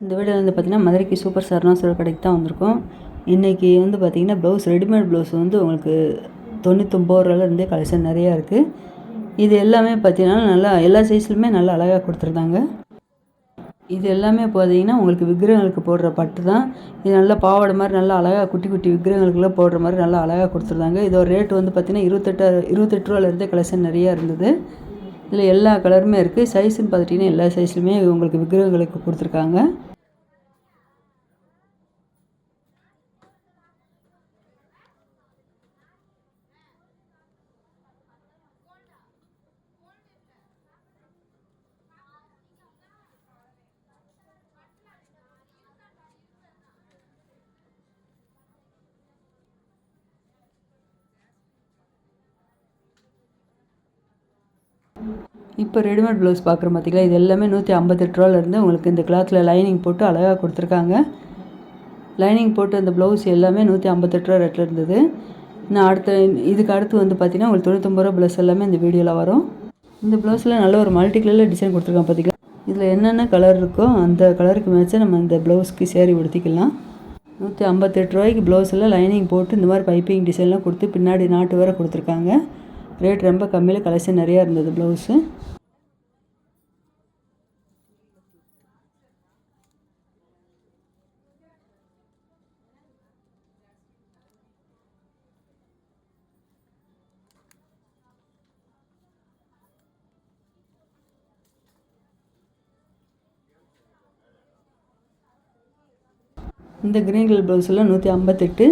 இந்த வீடியோ வந்து பார்த்திங்கன்னா மதுரைக்கு சூப்பர் சரணாசுர கடைக்கு தான் வந்திருக்கோம். இன்றைக்கி வந்து பார்த்திங்கன்னா ப்ளவுஸ் ரெடிமேட் ப்ளவுஸ் வந்து உங்களுக்கு 99 ரூபாயிலேருந்தே கலெக்ஷன் நிறையா இருக்குது. இது எல்லாமே பார்த்திங்கன்னா நல்லா எல்லா சைஸ்லையுமே நல்லா அழகாக கொடுத்துருந்தாங்க. இது எல்லாமே பார்த்திங்கன்னா உங்களுக்கு விக்கிரகங்களுக்கு போடுற பட்டு தான். இது நல்லா பாவாடை மாதிரி நல்லா அழகாக குட்டி குட்டி விக்கிரகங்களுக்குலாம் போடுற மாதிரி நல்லா அழகாக கொடுத்துருந்தாங்க. இதோட ரேட்டு வந்து பார்த்திங்கன்னா 28 ரூபாயிலேருந்தே கலெக்ஷன் நிறையா இருந்தது. இதில் எல்லா கலருமே இருக்குது. சைஸுன்னு பார்த்துட்டிங்கன்னா எல்லா சைஸ்லையுமே உங்களுக்கு விக்கிரகங்களுக்கு கொடுத்துருக்காங்க. இப்போ ரெடிமேட் ப்ளவுஸ் பார்க்குறோம் பார்த்திங்களா, இது எல்லாமே 158 ரூபாயிலேருந்து உங்களுக்கு இந்த கிளாத்தில் லைனிங் போட்டு அழகாக கொடுத்துருக்காங்க. லைனிங் போட்டு அந்த ப்ளவுஸ் எல்லாமே 158 ரூபா ரேட்டில் இருந்தது. நான் இதுக்கு அடுத்து வந்து பார்த்திங்கன்னா உங்களுக்கு 99 ரூபா ப்ளவுஸ் எல்லாமே இந்த வீடியோவில் வரும். இந்த ப்ளவுஸில் நல்ல ஒரு மல்டி கலரில் டிசைன் கொடுத்துருக்காங்க பார்த்திங்களா. இதில் என்னென்ன கலர் இருக்கோ அந்த கலருக்கு மேட்சாக நம்ம இந்த ப்ளவுஸ்க்கு சேரீ உடுத்திக்கலாம். 158 ரூபாய்க்கு ப்ளவுஸில் லைனிங் போட்டு இந்த மாதிரி பைப்பிங் டிசைன்லாம் கொடுத்து பின்னாடி நாட்டு வேறு கொடுத்துருக்காங்க. ரேட் ரொம்ப கம்மியில் கலெக்ஷன் நிறையா இருந்தது ப்ளவுஸு. இந்த கிரீன் கலர் ப்ளவுஸில் 158.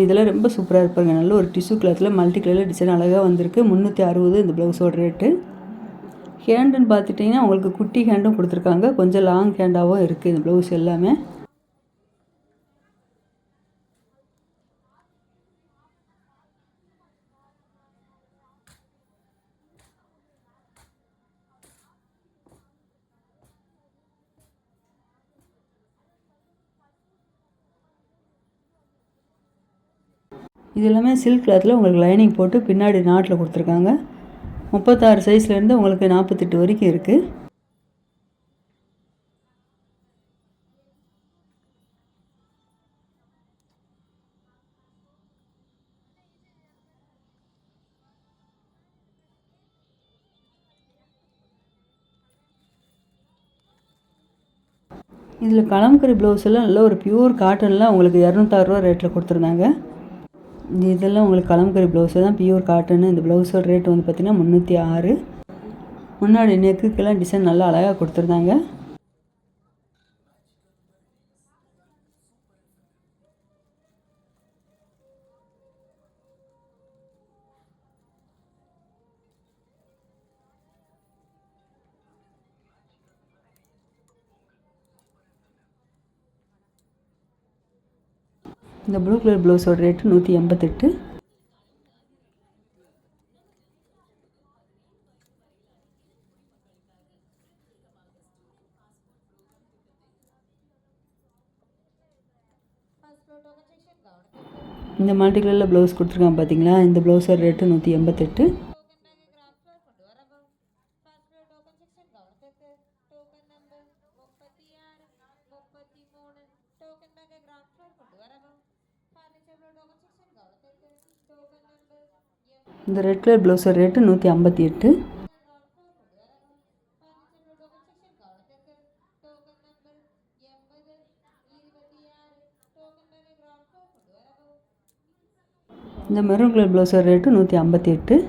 இதெல்லாம் ரொம்ப சூப்பராக இருப்பாங்க. நல்ல ஒரு டிஷ்யூ கிளாத்தில் மல்டி கலரில் டிசைன் அழகாக வந்திருக்கு. 360 இந்த ப்ளவுஸோட ரேட்டு. ஹேண்டுன்னு பார்த்துட்டிங்கன்னா உங்களுக்கு குட்டி ஹேண்டும் கொடுத்துருக்காங்க. கொஞ்சம் லாங் ஹேண்டாகவும் இருக்குது இந்த ப்ளவுஸ் எல்லாமே. இது எல்லாமே சில்க் கிளாத்தில் உங்களுக்கு லைனிங் போட்டு பின்னாடி நாட்டில் கொடுத்துருக்காங்க. 36 சைஸ்லேருந்து உங்களுக்கு 48 வரைக்கும் இருக்குது. இதில் கலம்கரி ப்ளவுஸ் எல்லாம் நல்ல ஒரு பியூர் காட்டனில் உங்களுக்கு 206 ரூபா ரேட்டில் கொடுத்துருந்தாங்க. இதெல்லாம் உங்களுக்கு கலம்கரி ப்ளவுஸு தான், பியூர் காட்டனு. இந்த ப்ளவுஸோட ரேட் வந்து பார்த்திங்கன்னா 306. முன்னாடி நெக்குக்கெல்லாம் டிசைன் நல்லா அழகாக கொடுத்துருந்தாங்க. இந்த ப்ளூ கலர் ப்ளவுஸோட ரேட்டு 188. இந்த மல்டி கலரில் ப்ளவுஸ் கொடுத்துருக்காங்க பார்த்தீங்களா. இந்த ப்ளவுஸோட ரேட்டு 188. இந்த ரெட் கலர் ப்ளவுஸோட ரேட்டு 158. இந்த மெரூன் கலர் ப்ளவுஸோட ரேட்டு 158.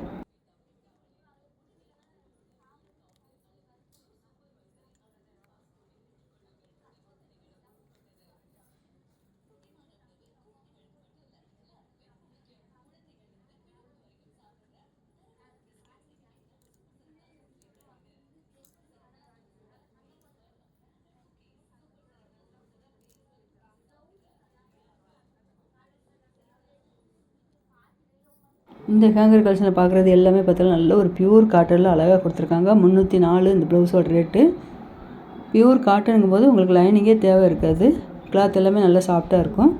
இந்த ஹேங்கர் கலெக்ஷனை பார்க்குறது எல்லாமே பார்த்தாலும் நல்ல ஒரு பியூர் காட்டனில் அழகாக கொடுத்துருக்காங்க. 304 இந்த ப்ளவுஸோட ரேட்டு. பியூர் காட்டனுங்கும் போது உங்களுக்கு லைனிங்கே தேவை இருக்காது. கிளாத் எல்லாமே நல்லா சாஃப்டாக இருக்கும்.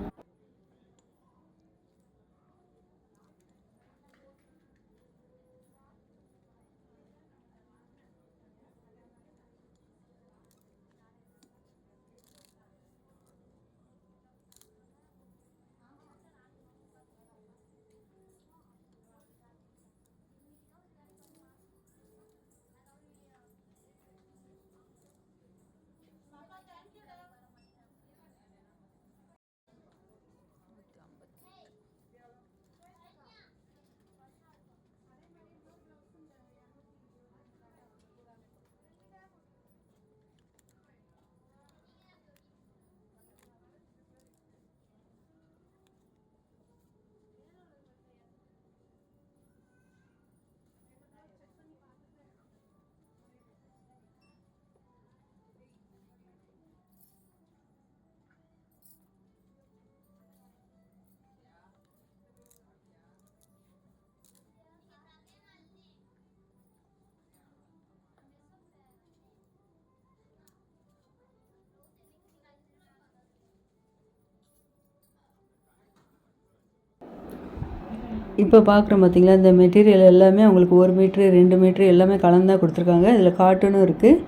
இப்போ பார்க்குறோம் பார்த்தீங்களா, இந்த மெட்டீரியல் எல்லாமே உங்களுக்கு 1 மீட்ரு 2 மீட்ரு எல்லாமே கலந்து தான் கொடுத்துருக்காங்க. இதில் காட்டனும் இருக்குது,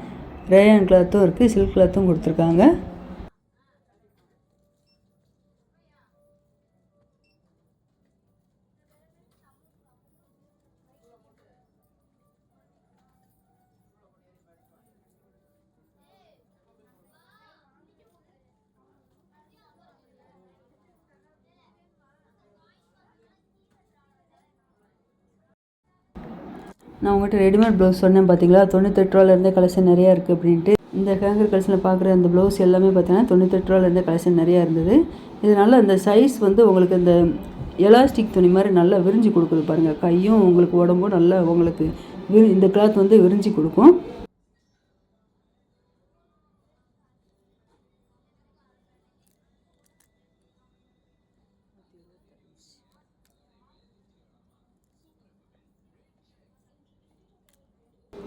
ரேயான் கிளாத்தும் இருக்குது, சில்க் கிளாத்தும் கொடுத்துருக்காங்க. நான் உங்கள்கிட்ட ரெடிமேட் ப்ளவுஸ் சொன்னேன் பார்த்தீங்களா, 98 ரூபாலேருந்தே கலெக்ஷன் நிறையா இருக்குது அப்படின்ட்டு. இந்த ஹேங்கர் கலெக்ஷனில் பார்க்குற அந்த ப்ளவுஸ் எல்லாமே பார்த்தீங்கன்னா 98 ரூபாலேருந்தே கலெக்ஷன் நிறையா இருந்தது. இதனால் அந்த சைஸ் வந்து உங்களுக்கு இந்த எலாஸ்டிக் துணி மாதிரி நல்லா விரிஞ்சு கொடுக்குது பாருங்கள். கையும் உங்களுக்கு உடம்பும் நல்லா உங்களுக்கு இந்த கிளாத் வந்து விரிஞ்சு கொடுக்கும்.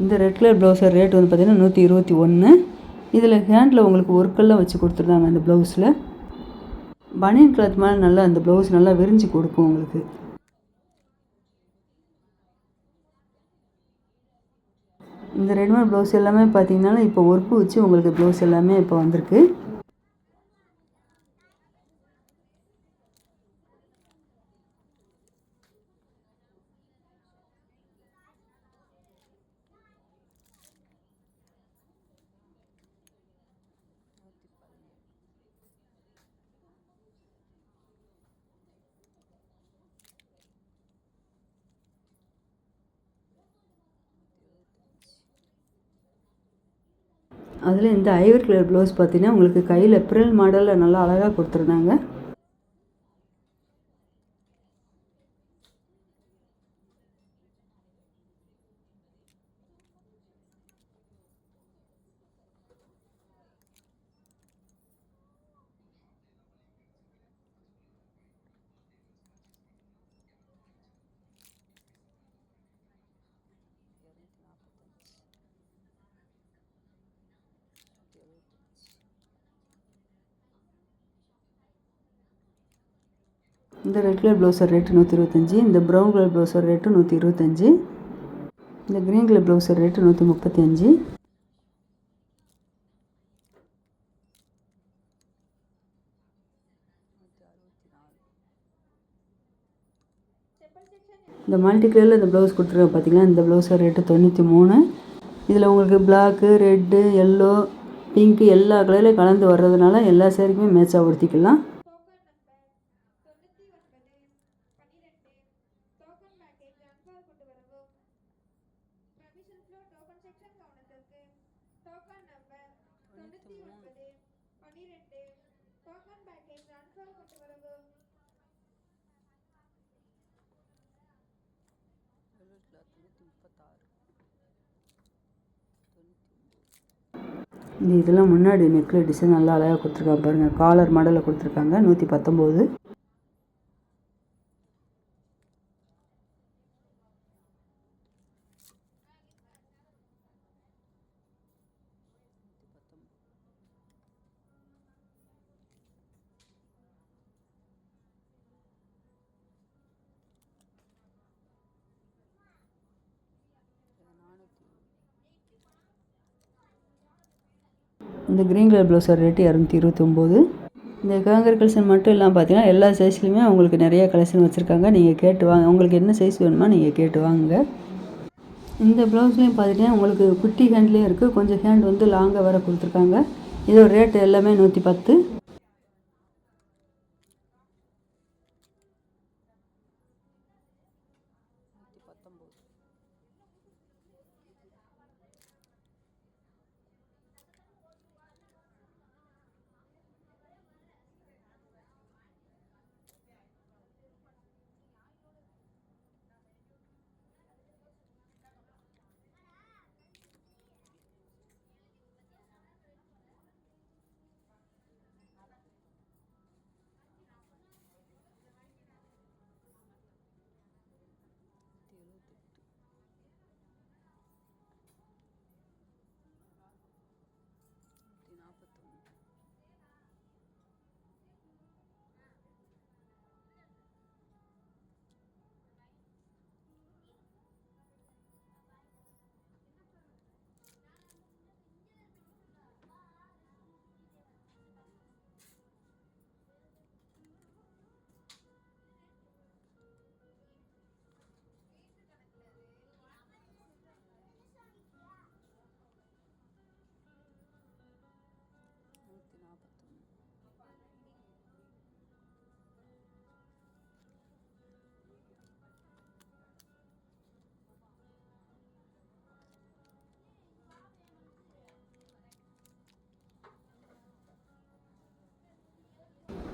இந்த ரெட் கலர் ப்ளவுஸோட ரேட் வந்து பார்த்திங்கன்னா 121. இதில் ஹேண்டில் உங்களுக்கு ஒர்க்கெல்லாம் வச்சு கொடுத்துருந்தாங்க. அந்த ப்ளவுஸில் பனியன் கிளாத் மாதிரி நல்லா அந்த ப்ளவுஸ் நல்லா விரிஞ்சு கொடுக்கும் உங்களுக்கு. இந்த ரெடிமேட் ப்ளவுஸ் எல்லாமே பார்த்திங்கன்னா இப்போ ஒர்க்கு வச்சு உங்களுக்கு ப்ளவுஸ் எல்லாமே இப்போ வந்திருக்கு. அதில் இந்த ஐவர் கலர் ப்ளவுஸ் பார்த்தீங்கன்னா உங்களுக்கு கையில் பிரில் மாடலில் நல்லா அழகாக கொடுத்துருந்தாங்க. இந்த ரெட் கலர் ப்ளவுஸோட ரேட்டு 125. இந்த ப்ரௌன் கலர் ப்ளவுஸோட ரேட்டு 125. இந்த க்ரீன் கலர் ப்ளவுஸோட ரேட்டு 135. இந்த மல்டி கலரில் இந்த ப்ளவுஸ் கொடுத்துருக்க பார்த்தீங்கன்னா, இந்த ப்ளவுஸோட ரேட்டு 93. இதில் உங்களுக்கு பிளாக்கு, ரெட்டு, எல்லோ, பிங்க்கு எல்லா கலர்லேயும் கலந்து வர்றதுனால எல்லா சேரீக்குமே மேட்சாக உடுத்திக்கலாம். இதெல்லாம் முன்னாடி நெக்கில் டிசைன் நல்லா அழகாக கொடுத்துருக்காங்க பாருங்கள். காலர் மாடலில் கொடுத்துருக்காங்க. 119. இந்த க்ரீன் கலர் ப்ளவுஸோட ரேட்டு 229. இந்த ஹேங்கர் கலெக்ஷன் மட்டும் இல்லாமல் பார்த்தீங்கன்னா எல்லா சைஸ்லையுமே உங்களுக்கு நிறைய கலெக்ஷன் வச்சுருக்காங்க. நீங்கள் கேட்டு வாங்க. உங்களுக்கு என்ன சைஸ் வேணுமோ நீங்கள் கேட்டு வாங்குங்க. இந்த ப்ளவுஸ்லேயும் பார்த்துட்டிங்கன்னா உங்களுக்கு குட்டி ஹேண்ட்லேயும் இருக்குது, கொஞ்சம் ஹேண்ட் வந்து லாங்காக வர கொடுத்துருக்காங்க. இதோட ரேட்டு எல்லாமே 110.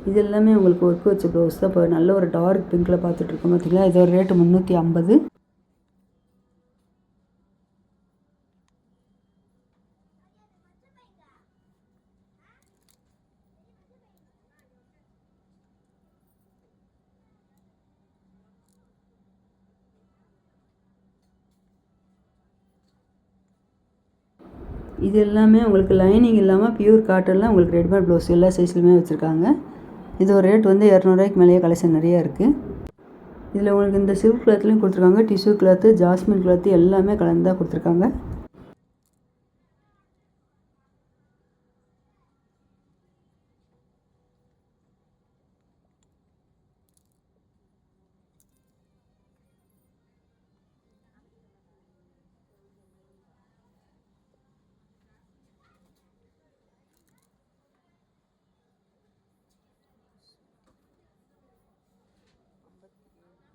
இது எல்லாமே உங்களுக்கு ஒர்க் வச்ச ப்ளவுஸ் தான். இப்போ நல்ல ஒரு டார்க் பிங்க்கில் பார்த்துட்ருக்கோம் பார்த்தீங்களா. இதோட ரேட்டு 350. இது எல்லாமே உங்களுக்கு லைனிங் இல்லாமல் பியூர் காட்டனில் உங்களுக்கு ரெடிமேட் ப்ளவுஸ் எல்லா சைஸ்லையுமே வச்சுருக்காங்க. இது ஒரு ரேட் வந்து 200 மேலேயே கலெக்ஷன் நிறையா இருக்குது. இதில் உங்களுக்கு இந்த சில்க் கிளாத்லேயும் கொடுத்துருக்காங்க, டிஷ்யூ கிளாத்து, ஜாஸ்மின் கிளாத்து எல்லாமே கலந்து தான் கொடுத்துருக்காங்க.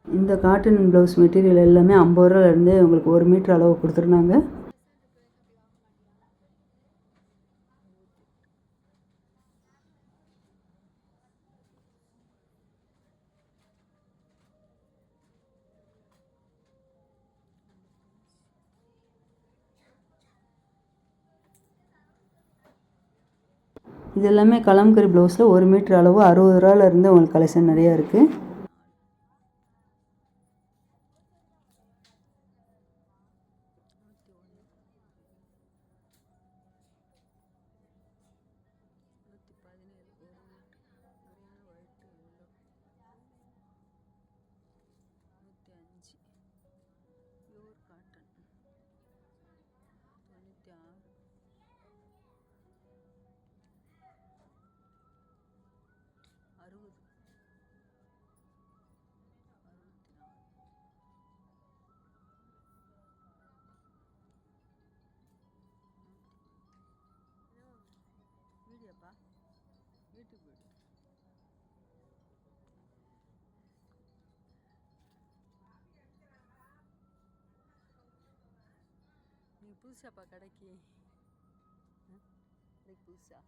இந்த காட்டன் ப்ளவுஸ் மெட்டீரியல் எல்லாமே 50 ரூபாலேருந்து உங்களுக்கு 1 மீட்டர் அளவு கொடுத்துருந்தாங்க. இது எல்லாமே கலம்கரி ப்ளவுஸில் 1 மீட்டர் அளவு 60 ரூபாலேருந்து உங்களுக்கு கலெக்ஷன் நிறையா இருக்குது. நீங்கள் புதுசாப்பா கடைக்கு புதுசா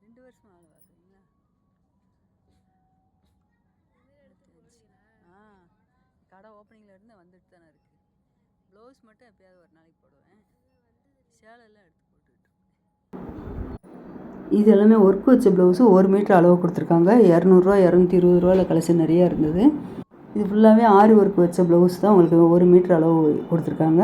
2 வருஷம் ஆள் பார்க்குறீங்களா? கடை ஓப்பனிங்கில் இருந்து வந்துட்டு தானே இருக்குது. ப்ளவுஸ் மட்டும் எப்போயாவது ஒரு நாளைக்கு போடுவேன், சேலெல்லாம் எடுத்து போட்டுக்கிட்டு. இது எல்லாமே ஒர்க் வச்ச ப்ளவுஸு 1 மீட்டர் அளவு கொடுத்துருக்காங்க. 200 220 ரூபாயில் கலெக்ஷன் நிறையா இருந்தது. இது ஃபுல்லாகவே ஆரி ஒர்க் வச்ச ப்ளவுஸ் தான் உங்களுக்கு 1 மீட்டர் அளவு கொடுத்துருக்காங்க.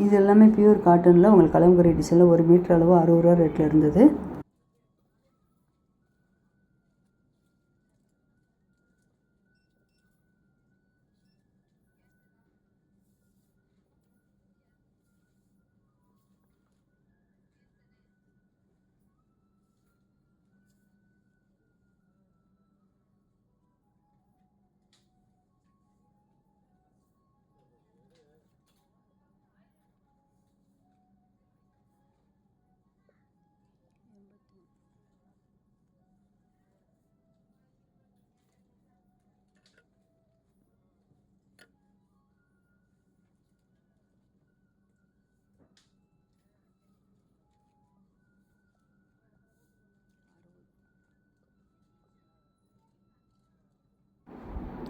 இது எல்லாமே பியூர் காட்டனில் உங்களுக்கு கலம்கரி டிசைனில் 1 மீட்டர் அளவு 60 ரூபா ரேட்டில் இருந்தது.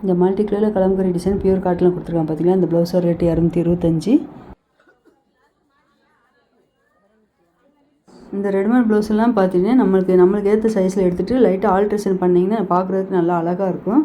இந்த மல்டி கலரில் கலம்கரி டிசைன் பியூர் காட்டனில் கொடுத்துருக்காங்க பார்த்தீங்கன்னா. இந்த ப்ளவுஸோட ரேட்டு 225. இந்த ரெடிமேட் ப்ளவுஸ் எல்லாம் பார்த்தீங்கன்னா நம்மளுக்கு ஏற்ற சைஸில் எடுத்துகிட்டு லைட்டாக ஆல்ட்ரேஷன் பண்ணிங்கன்னா பார்க்குறதுக்கு நல்லா அழகாக இருக்கும்.